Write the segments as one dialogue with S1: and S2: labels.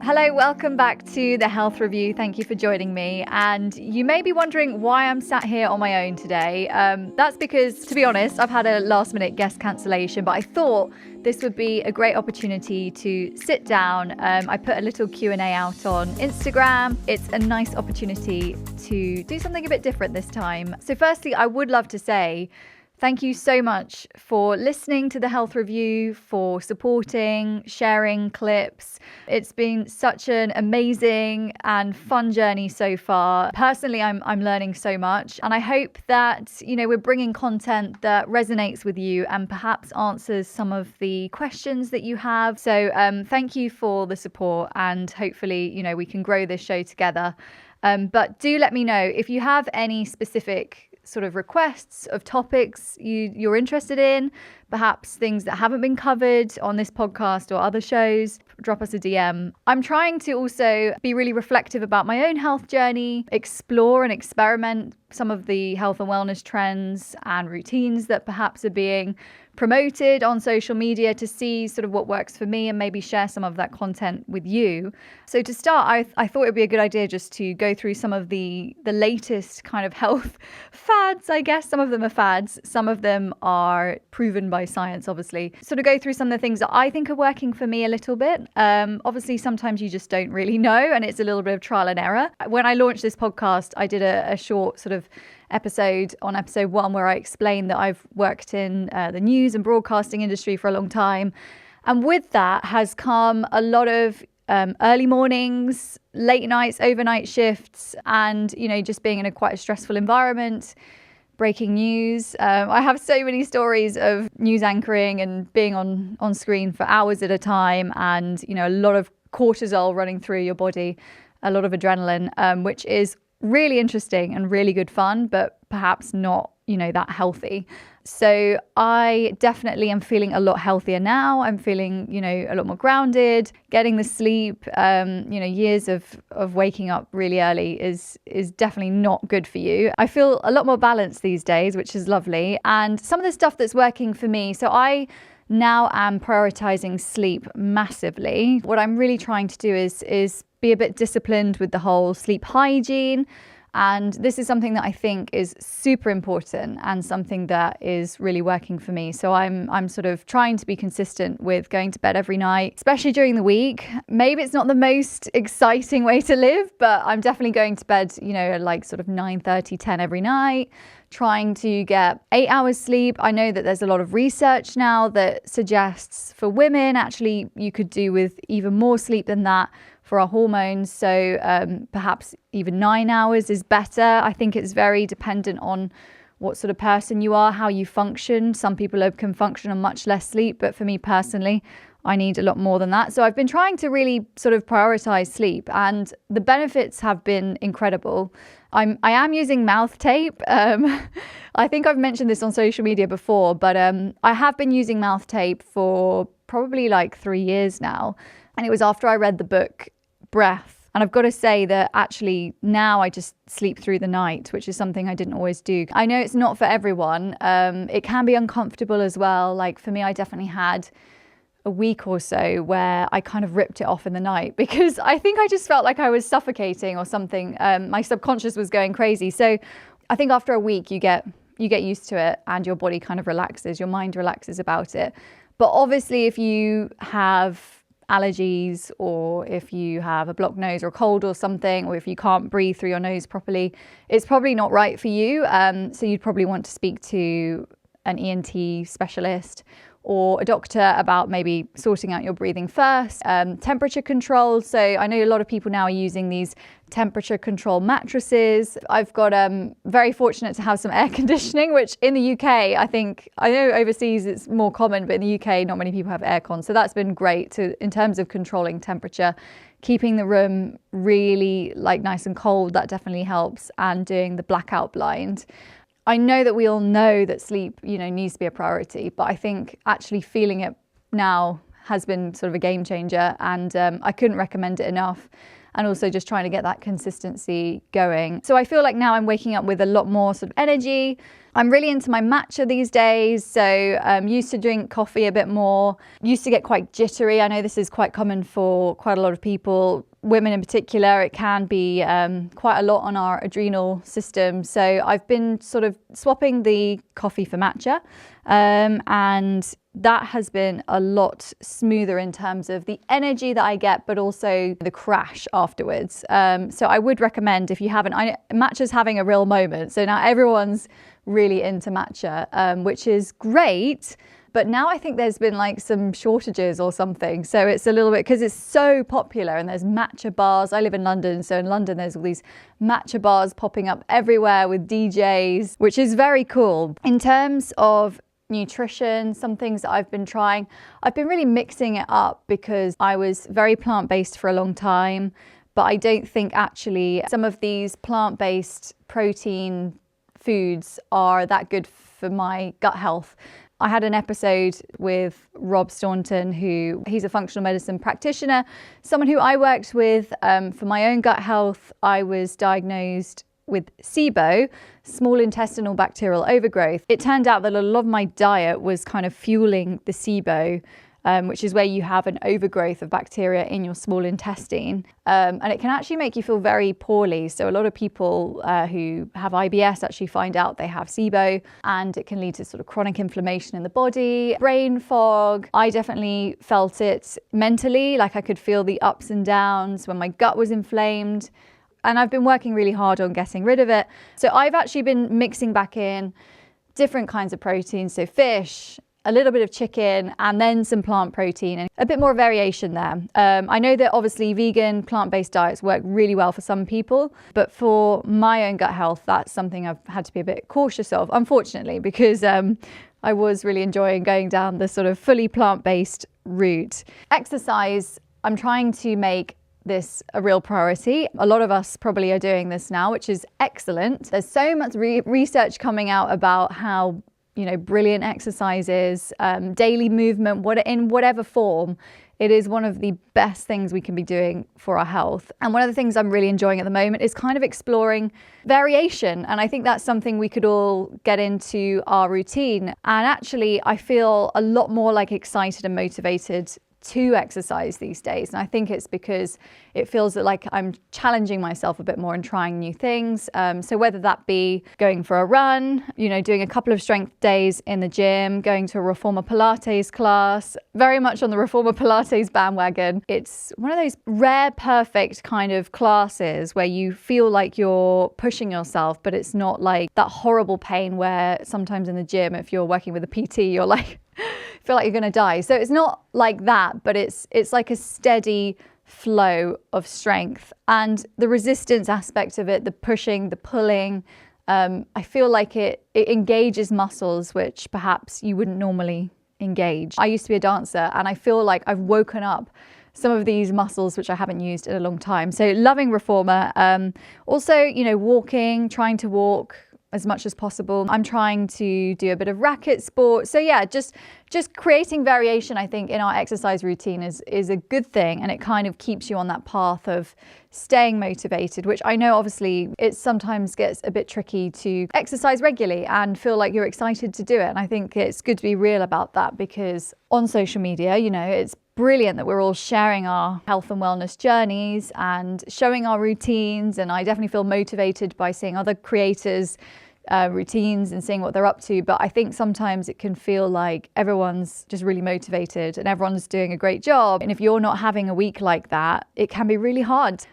S1: Hello, welcome back to the Health Review. Thank you for joining me. And you may be wondering why I'm sat here on my own today. That's because, to be honest, I've had a last minute guest cancellation, but I thought this would be a great opportunity to sit down. I put a little Q&A out on Instagram. It's a nice opportunity to do something a bit different this time. So firstly, I would love to say thank you so much for listening to the Health Review, for supporting, sharing clips. It's been such an amazing and fun journey so far. Personally, I'm learning so much, and I hope that, we're bringing content that resonates with you and perhaps answers some of the questions that you have. So thank you for the support, and hopefully, we can grow this show together. But do let me know if you have any specific sort of requests of topics you're interested in, perhaps things that haven't been covered on this podcast or other shows. Drop us a DM. I'm trying to also be really reflective about my own health journey, explore and experiment some of the health and wellness trends and routines that perhaps are being promoted on social media to see sort of what works for me and maybe share some of that content with you. So to start, I thought it would be a good idea just to go through some of the latest kind of health fads, I guess. Some of them are fads. Some of them are proven by science, obviously. Sort of go through some of the things that I think are working for me a little bit. Obviously, sometimes you just don't really know, and it's a little bit of trial and error. When I launched this podcast, I did a short sort of episode 1 where I explained that I've worked in the news and broadcasting industry for a long time. And with that has come a lot of early mornings, late nights, overnight shifts, and, just being in quite a stressful environment, breaking news. I have so many stories of news anchoring and being on screen for hours at a time, and, a lot of cortisol running through your body, a lot of adrenaline, which is really interesting and really good fun, but perhaps not, that healthy. So I definitely am feeling a lot healthier now. I'm feeling, a lot more grounded, getting the sleep. Years of waking up really early is definitely not good for you. I feel a lot more balanced these days, which is lovely. And some of the stuff that's working for me, so I now am prioritizing sleep massively. What I'm really trying to do is be a bit disciplined with the whole sleep hygiene. And this is something that I think is super important and something that is really working for me. So I'm sort of trying to be consistent with going to bed every night, especially during the week. Maybe it's not the most exciting way to live, but I'm definitely going to bed, at like sort of 9:30, 10 every night, trying to get 8 hours sleep. I know that there's a lot of research now that suggests for women, actually, you could do with even more sleep than that for our hormones. So perhaps even 9 hours is better. I think it's very dependent on what sort of person you are, how you function. Some people can function on much less sleep, but for me personally, I need a lot more than that. So I've been trying to really sort of prioritize sleep, and the benefits have been incredible. I am using mouth tape. I think I've mentioned this on social media before, but I have been using mouth tape for probably like 3 years now. And it was after I read the book Breath. And I've got to say that actually now I just sleep through the night, which is something I didn't always do. I know it's not for everyone. It can be uncomfortable as well. Like for me, I definitely had a week or so where I kind of ripped it off in the night because I think I just felt like I was suffocating or something. My subconscious was going crazy. So I think after a week you get used to it and your body kind of relaxes, your mind relaxes about it. But obviously if you have allergies, or if you have a blocked nose or a cold or something, or if you can't breathe through your nose properly, it's probably not right for you. So you'd probably want to speak to an ENT specialist or a doctor about maybe sorting out your breathing first. Temperature control. So I know a lot of people now are using these temperature control mattresses. I've got very fortunate to have some air conditioning, which in the UK, I know overseas it's more common, but in the UK, not many people have aircon. So that's been great in terms of controlling temperature, keeping the room really like nice and cold. That definitely helps. And doing the blackout blind. I know that we all know that sleep, needs to be a priority, but I think actually feeling it now has been sort of a game changer, and I couldn't recommend it enough. And also just trying to get that consistency going. So I feel like now I'm waking up with a lot more sort of energy. I'm really into my matcha these days. So used to drink coffee a bit more, used to get quite jittery. I know this is quite common for quite a lot of people, women in particular. It can be quite a lot on our adrenal system. So I've been sort of swapping the coffee for matcha, and that has been a lot smoother in terms of the energy that I get, but also the crash afterwards. So I would recommend, if you haven't, matcha's having a real moment. So now everyone's really into matcha, which is great. But now I think there's been like some shortages or something. So it's a little bit, because it's so popular, and there's matcha bars. I live in London. So in London, there's all these matcha bars popping up everywhere with DJs, which is very cool. In terms of nutrition, some things that I've been trying, I've been really mixing it up because I was very plant-based for a long time, but I don't think actually some of these plant-based protein foods are that good for my gut health. I had an episode with Rob Staunton, he's a functional medicine practitioner, someone who I worked with for my own gut health. I was diagnosed with SIBO, small intestinal bacterial overgrowth. It turned out that a lot of my diet was kind of fueling the SIBO, which is where you have an overgrowth of bacteria in your small intestine. And it can actually make you feel very poorly. So a lot of people who have IBS actually find out they have SIBO, and it can lead to sort of chronic inflammation in the body, brain fog. I definitely felt it mentally, like I could feel the ups and downs when my gut was inflamed. And I've been working really hard on getting rid of it. So I've actually been mixing back in different kinds of proteins. So fish, a little bit of chicken, and then some plant protein, and a bit more variation there. I know that obviously vegan, plant-based diets work really well for some people, but for my own gut health, that's something I've had to be a bit cautious of, unfortunately, because I was really enjoying going down the sort of fully plant-based route. Exercise, I'm trying to make this a real priority. A lot of us probably are doing this now, which is excellent. There's so much research coming out about how, brilliant exercise is, daily movement, in whatever form. It is one of the best things we can be doing for our health. And one of the things I'm really enjoying at the moment is kind of exploring variation. And I think that's something we could all get into our routine. And actually, I feel a lot more like excited and motivated to exercise these days. And I think it's because it feels that like I'm challenging myself a bit more and trying new things. So whether that be going for a run, doing a couple of strength days in the gym, going to a Reformer Pilates class, very much on the Reformer Pilates bandwagon. It's one of those rare, perfect kind of classes where you feel like you're pushing yourself, but it's not like that horrible pain where sometimes in the gym, if you're working with a PT, you're like, feel like you're going to die. So it's not like that, but it's like a steady flow of strength, and the resistance aspect of it, the pushing, the pulling, I feel like it engages muscles which perhaps you wouldn't normally engage. I used to be a dancer, and I feel like I've woken up some of these muscles which I haven't used in a long time. So loving Reformer. Also, walking, trying to walk as much as possible. I'm trying to do a bit of racket sport. So yeah, just creating variation, I think, in our exercise routine is a good thing, and it kind of keeps you on that path of staying motivated, which I know obviously it sometimes gets a bit tricky to exercise regularly and feel like you're excited to do it. And I think it's good to be real about that, because on social media, it's brilliant that we're all sharing our health and wellness journeys and showing our routines. And I definitely feel motivated by seeing other creators' routines and seeing what they're up to. But I think sometimes it can feel like everyone's just really motivated and everyone's doing a great job. And if you're not having a week like that, it can be really hard.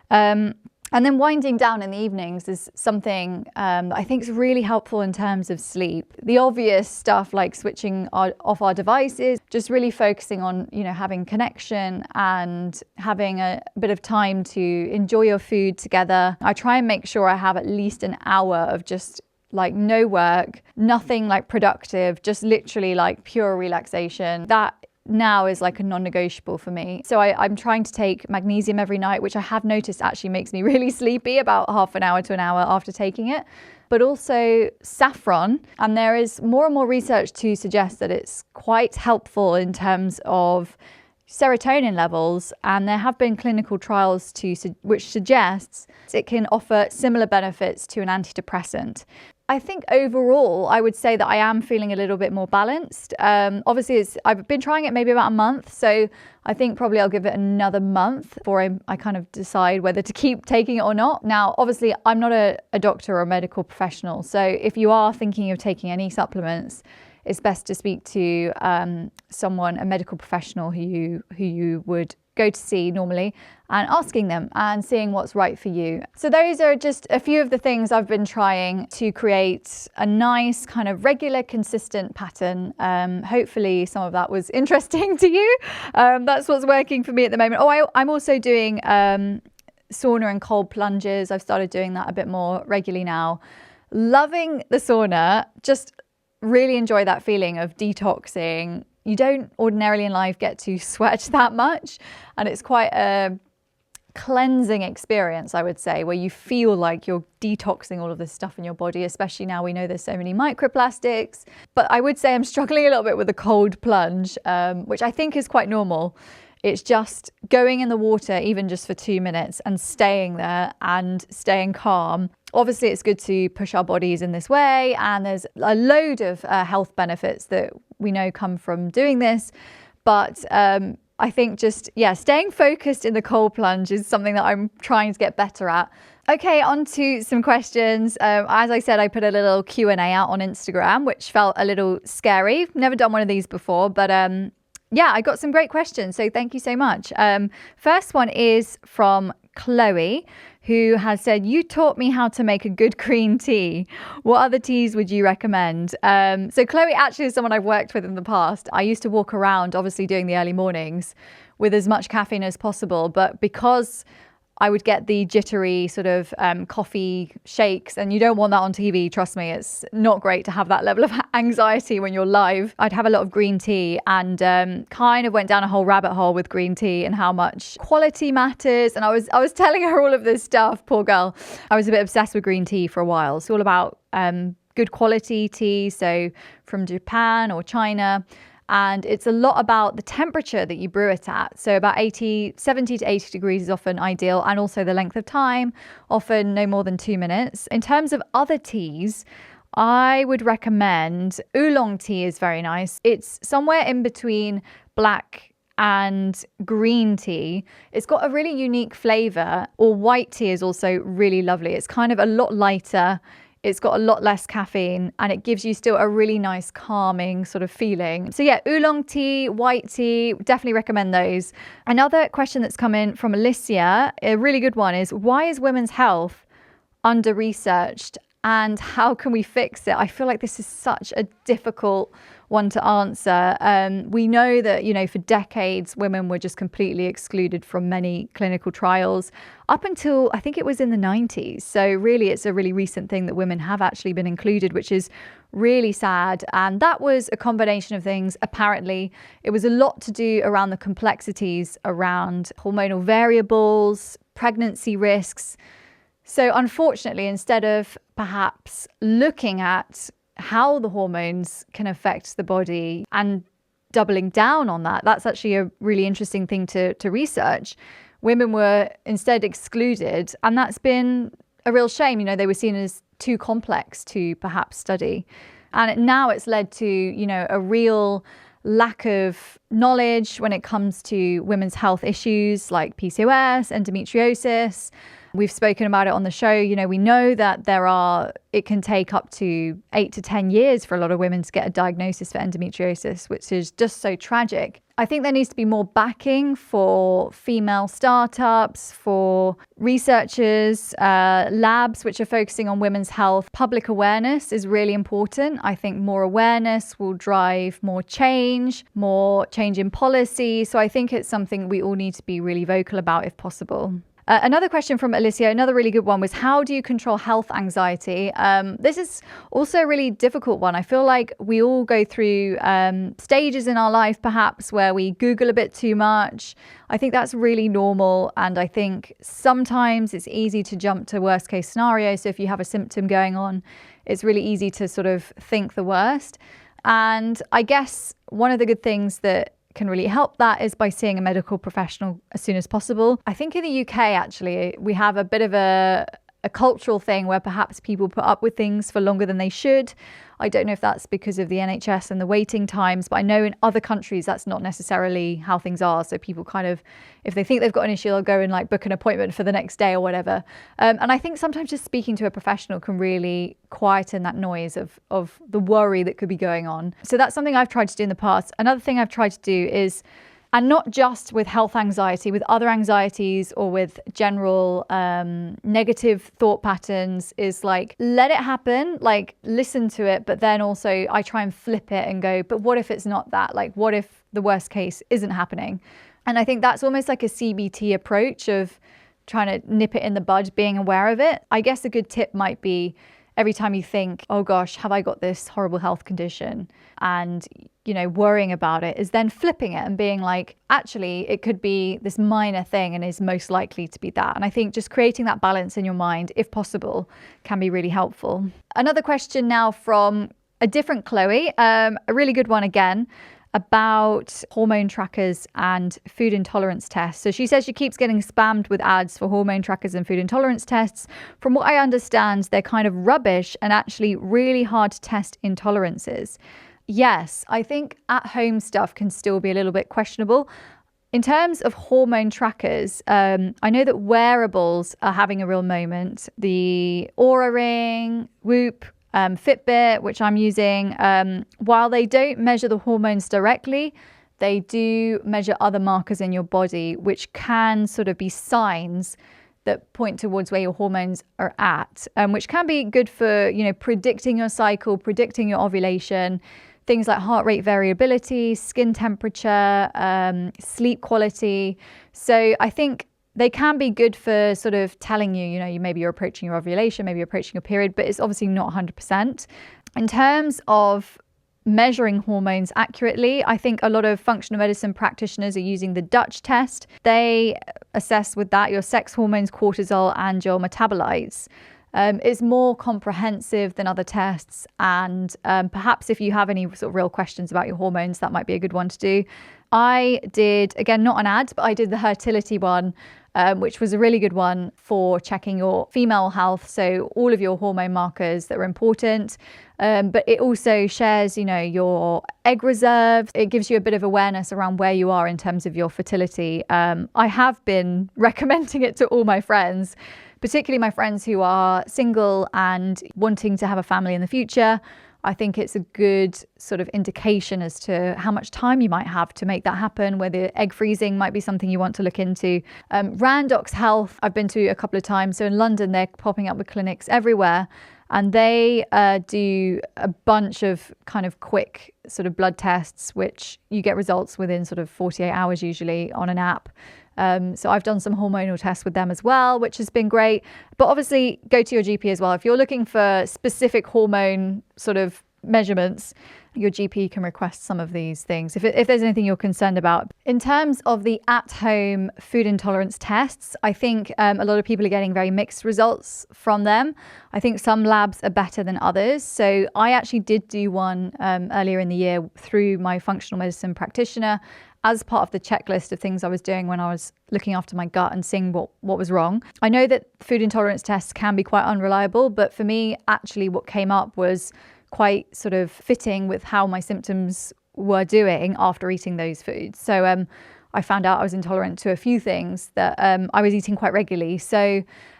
S1: And then winding down in the evenings is something that I think is really helpful in terms of sleep. The obvious stuff like switching off our devices, just really focusing on, having connection and having a bit of time to enjoy your food together. I try and make sure I have at least an hour of just like no work, nothing like productive, just literally like pure relaxation. That now is like a non-negotiable for me. So I'm trying to take magnesium every night, which I have noticed actually makes me really sleepy about half an hour to an hour after taking it. But also saffron. And there is more and more research to suggest that it's quite helpful in terms of serotonin levels, and there have been clinical trials which suggests it can offer similar benefits to an antidepressant. I think overall, I would say that I am feeling a little bit more balanced. Obviously, I've been trying it maybe about a month, so I think probably I'll give it another month before I kind of decide whether to keep taking it or not. Now, obviously, I'm not a doctor or a medical professional, so if you are thinking of taking any supplements, it's best to speak to someone, a medical professional who you would go to see normally, and asking them and seeing what's right for you. So those are just a few of the things I've been trying to create a nice kind of regular, consistent pattern. Hopefully some of that was interesting to you. That's what's working for me at the moment. I'm also doing sauna and cold plunges. I've started doing that a bit more regularly now. Loving the sauna, just really enjoy that feeling of detoxing. You don't ordinarily in life get to sweat that much, and it's quite a cleansing experience, I would say, where you feel like you're detoxing all of this stuff in your body, especially now we know there's so many microplastics. But I would say I'm struggling a little bit with the cold plunge, which I think is quite normal. It's just going in the water, even just for 2 minutes, and staying there and staying calm. Obviously, it's good to push our bodies in this way, and there's a load of health benefits that we know come from doing this. But I think just, staying focused in the cold plunge is something that I'm trying to get better at. Okay, on to some questions. As I said, I put a little Q&A out on Instagram, which felt a little scary. Never done one of these before, but I got some great questions, so thank you so much. First one is from Chloe, who has said, you taught me how to make a good green tea. What other teas would you recommend? So Chloe actually is someone I've worked with in the past. I used to walk around, obviously doing the early mornings, with as much caffeine as possible, but because I would get the jittery sort of coffee shakes, and you don't want that on TV, trust me, it's not great to have that level of anxiety when you're live. I'd have a lot of green tea, and kind of went down a whole rabbit hole with green tea and how much quality matters. And I was telling her all of this stuff, poor girl. I was a bit obsessed with green tea for a while. It's all about good quality tea, so from Japan or China. And it's a lot about the temperature that you brew it at. So about 70 to 80 degrees is often ideal, and also the length of time, often no more than 2 minutes. In terms of other teas, I would recommend oolong tea is very nice. It's somewhere in between black and green tea. It's got a really unique flavor. Or white tea is also really lovely. It's kind of a lot lighter. It's got a lot less caffeine, and it gives you still a really nice calming sort of feeling. So oolong tea, white tea, definitely recommend those. Another question that's come in from Alicia, a really good one, is why is women's health under-researched, and how can we fix it? I feel like this is such a difficult one to answer. We know that, for decades, women were just completely excluded from many clinical trials up until I think it was in the 90s. So really, it's a really recent thing that women have actually been included, which is really sad. And that was a combination of things. Apparently, it was a lot to do around the complexities around hormonal variables, pregnancy risks. So unfortunately, instead of perhaps looking at how the hormones can affect the body and doubling down on that, that's actually a really interesting thing to research. Women were instead excluded, and that's been a real shame. They were seen as too complex to perhaps study. And now it's led to, a real lack of knowledge when it comes to women's health issues like PCOS, endometriosis. We've spoken about it on the show. We know that it can take up to 8 to 10 years for a lot of women to get a diagnosis for endometriosis, which is just so tragic. I think there needs to be more backing for female startups, for researchers, labs which are focusing on women's health. Public awareness is really important. I think more awareness will drive more change in policy. So I think it's something we all need to be really vocal about if possible. Another question from Alicia, another really good one, was how do you control health anxiety? This is also a really difficult one. I feel like we all go through stages in our life, perhaps, where we Google a bit too much. I think that's really normal. And I think sometimes it's easy to jump to worst case scenario. So if you have a symptom going on, it's really easy to sort of think the worst. And I guess one of the good things that can really help that is by seeing a medical professional as soon as possible. I think in the UK, actually, we have a bit of a cultural thing where perhaps people put up with things for longer than they should. I don't know if that's because of the NHS and the waiting times, but I know in other countries that's not necessarily how things are. So people kind of, if they think they've got an issue, they'll go and like book an appointment for the next day or whatever. And I think sometimes just speaking to a professional can really quieten that noise of the worry that could be going on. So that's something I've tried to do in the past. Another thing I've tried to do is, and not just with health anxiety, with other anxieties or with general negative thought patterns, is like, let it happen, like listen to it. But then also I try and flip it and go, but what if it's not that? Like, what if the worst case isn't happening? And I think that's almost like a CBT approach of trying to nip it in the bud, being aware of it. I guess a good tip might be every time you think, oh gosh, have I got this horrible health condition? And, you know, worrying about it, is then flipping it and being like, actually, it could be this minor thing and is most likely to be that. And I think just creating that balance in your mind, if possible, can be really helpful. Another question now from a different Chloe, a really good one again, about hormone trackers and food intolerance tests. So she says she keeps getting spammed with ads for hormone trackers and food intolerance tests. From what I understand, they're kind of rubbish and actually really hard to test intolerances. Yes, I think at-home stuff can still be a little bit questionable. In terms of hormone trackers, I know that wearables are having a real moment. The Oura Ring, Whoop, Fitbit, which I'm using, while they don't measure the hormones directly, they do measure other markers in your body, which can sort of be signs that point towards where your hormones are at, which can be good for, you know, predicting your cycle, predicting your ovulation, things like heart rate variability, skin temperature, sleep quality. So I think they can be good for sort of telling you, you know, maybe you're approaching your ovulation, maybe you're approaching your period, but it's obviously not 100%. In terms of measuring hormones accurately, I think a lot of functional medicine practitioners are using the Dutch test. They assess with that your sex hormones, cortisol, and your metabolites. It's more comprehensive than other tests, and perhaps if you have any sort of real questions about your hormones, that might be a good one to do. I did, again, not an ad, but I did the fertility one, which was a really good one for checking your female health. So all of your hormone markers that are important. But it also shares, you know, your egg reserves. It gives you a bit of awareness around where you are in terms of your fertility. I have been recommending it to all my friends, particularly my friends who are single and wanting to have a family in the future. I think it's a good sort of indication as to how much time you might have to make that happen, whether egg freezing might be something you want to look into. Randox Health, I've been to a couple of times. So in London, they're popping up with clinics everywhere. And they do a bunch of kind of quick sort of blood tests, which you get results within sort of 48 hours usually on an app. So I've done some hormonal tests with them as well, which has been great. But obviously go to your GP as well. If you're looking for specific hormone sort of measurements, your GP can request some of these things if there's anything you're concerned about. In terms of the at-home food intolerance tests, I think a lot of people are getting very mixed results from them. I think some labs are better than others. So I actually did do one earlier in the year through my functional medicine practitioner as part of the checklist of things I was doing when I was looking after my gut and seeing what was wrong. I know that food intolerance tests can be quite unreliable, but for me, actually what came up was quite sort of fitting with how my symptoms were doing after eating those foods. So I found out I was intolerant to a few things that I was eating quite regularly. So,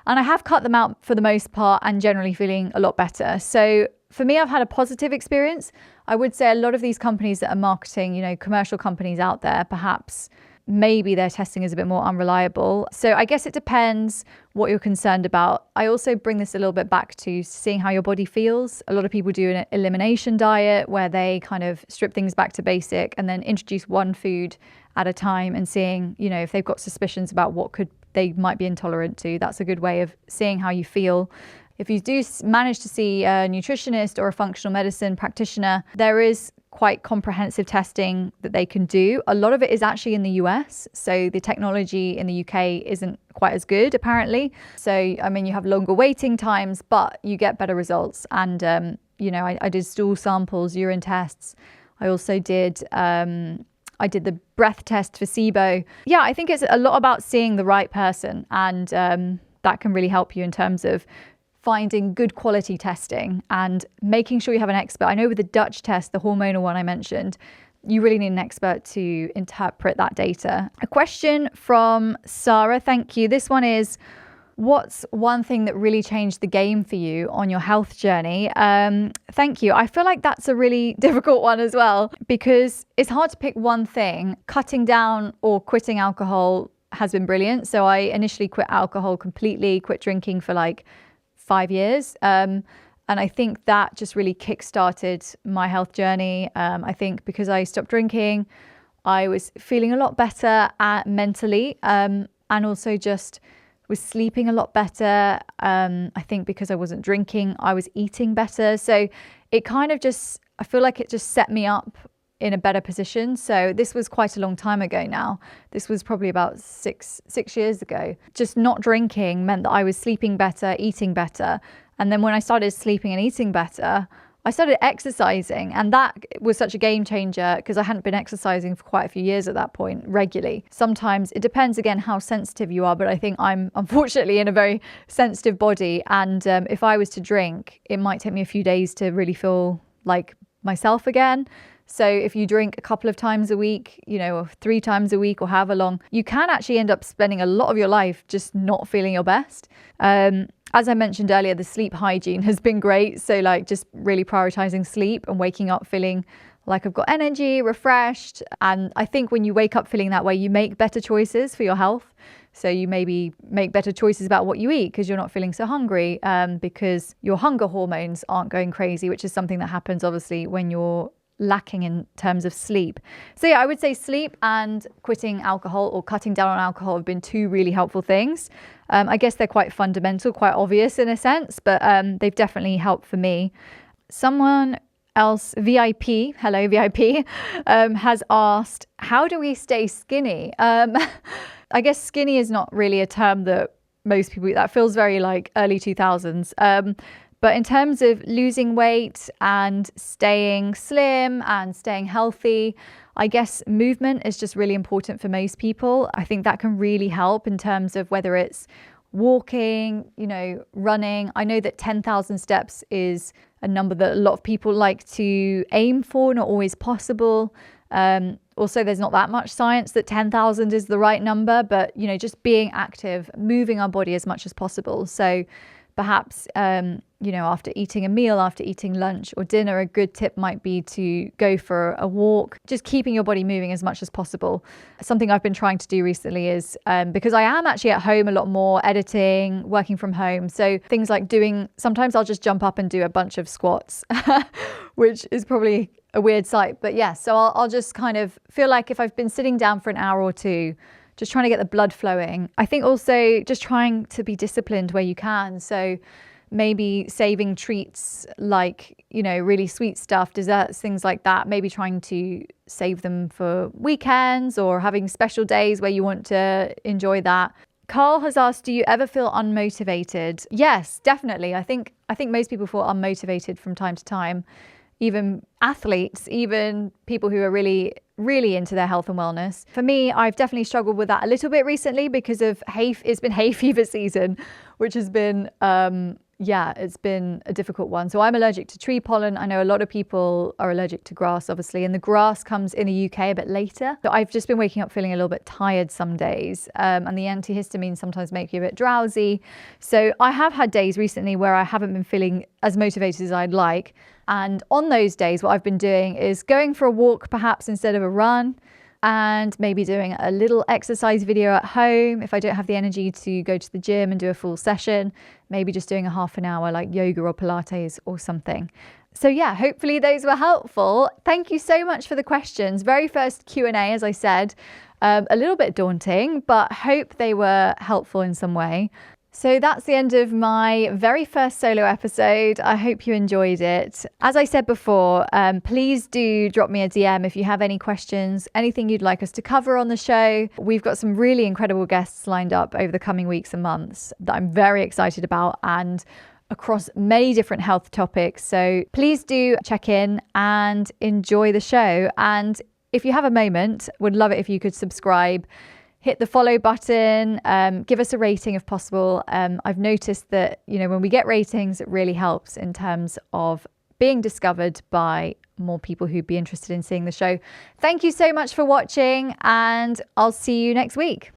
S1: and I have cut them out for the most part and generally feeling a lot better. So for me, I've had a positive experience. I would say a lot of these companies that are marketing, you know, commercial companies out there, perhaps maybe their testing is a bit more unreliable. So I guess it depends what you're concerned about. I also bring this a little bit back to seeing how your body feels. A lot of people do an elimination diet where they kind of strip things back to basic and then introduce one food at a time and seeing, you know, if they've got suspicions about what they might be intolerant to. That's a good way of seeing how you feel. If you do manage to see a nutritionist or a functional medicine practitioner, there is quite comprehensive testing that they can do. A lot of it is actually in the US. So the technology in the UK isn't quite as good, apparently. So, I mean, you have longer waiting times, but you get better results. And, you know, I did stool samples, urine tests. I also did I did the breath test for SIBO. Yeah, I think it's a lot about seeing the right person, and that can really help you in terms of finding good quality testing and making sure you have an expert. I know with the Dutch test, the hormonal one I mentioned, you really need an expert to interpret that data. A question from Sarah, thank you. This one is, what's one thing that really changed the game for you on your health journey? Thank you. I feel like that's a really difficult one as well, because it's hard to pick one thing. Cutting down or quitting alcohol has been brilliant. So I initially quit alcohol completely, quit drinking for like 5 years. And I think that just really kickstarted my health journey. I think because I stopped drinking, I was feeling a lot better mentally, and also just was sleeping a lot better. I think because I wasn't drinking, I was eating better. So it kind of just, I feel like it just set me up in a better position. So this was quite a long time ago now. This was probably about six years ago. Just not drinking meant that I was sleeping better, eating better. And then when I started sleeping and eating better, I started exercising, and that was such a game changer because I hadn't been exercising for quite a few years at that point regularly. Sometimes it depends again how sensitive you are, but I think I'm unfortunately in a very sensitive body, and if I was to drink, it might take me a few days to really feel like myself again. So if you drink a couple of times a week, or 3 times a week or however long, you can actually end up spending a lot of your life just not feeling your best. As I mentioned earlier, the sleep hygiene has been great. So like just really prioritizing sleep and waking up feeling like I've got energy, refreshed. And I think when you wake up feeling that way, you make better choices for your health. So you maybe make better choices about what you eat because you're not feeling so hungry, because your hunger hormones aren't going crazy, which is something that happens obviously when you're lacking in terms of sleep. So yeah, I would say sleep and quitting alcohol or cutting down on alcohol have been 2 really helpful things. I guess they're quite fundamental, quite obvious in a sense, but they've definitely helped for me. Someone else, VIP, hello VIP, has asked, how do we stay skinny? I guess skinny is not really a term that most people, that feels very like early 2000s. But in terms of losing weight and staying slim and staying healthy, I guess movement is just really important for most people. I think that can really help in terms of whether it's walking, running. I know that 10,000 steps is a number that a lot of people like to aim for, not always possible. Also, there's not that much science that 10,000 is the right number, but, just being active, moving our body as much as possible. So perhaps, after eating a meal, after eating lunch or dinner, a good tip might be to go for a walk, just keeping your body moving as much as possible. Something I've been trying to do recently is, because I am actually at home a lot more, editing, working from home. So things like sometimes I'll just jump up and do a bunch of squats, which is probably a weird sight. But yeah, so I'll just kind of feel like if I've been sitting down for an hour or two, just trying to get the blood flowing. I think also just trying to be disciplined where you can. So maybe saving treats like, really sweet stuff, desserts, things like that. Maybe trying to save them for weekends or having special days where you want to enjoy that. Carl has asked, do you ever feel unmotivated? Yes, definitely. I think most people feel unmotivated from time to time. Even athletes, even people who are really, really into their health and wellness. For me, I've definitely struggled with that a little bit recently because of it's been hay fever season, which has been, it's been a difficult one. So I'm allergic to tree pollen. I know a lot of people are allergic to grass, obviously, and the grass comes in the UK a bit later. So I've just been waking up feeling a little bit tired some days, and the antihistamines sometimes make you a bit drowsy. So I have had days recently where I haven't been feeling as motivated as I'd like. And on those days, what I've been doing is going for a walk, perhaps instead of a run, and maybe doing a little exercise video at home. If I don't have the energy to go to the gym and do a full session, maybe just doing a half an hour like yoga or Pilates or something. So yeah, hopefully those were helpful. Thank you so much for the questions. Very first Q&A, as I said, a little bit daunting, but hope they were helpful in some way. So that's the end of my very first solo episode. I hope you enjoyed it. As I said before, please do drop me a DM if you have any questions, anything you'd like us to cover on the show. We've got some really incredible guests lined up over the coming weeks and months that I'm very excited about, and across many different health topics. So please do check in and enjoy the show. And if you have a moment, would love it if you could subscribe, hit the follow button, give us a rating if possible. I've noticed that, when we get ratings, it really helps in terms of being discovered by more people who'd be interested in seeing the show. Thank you so much for watching, and I'll see you next week.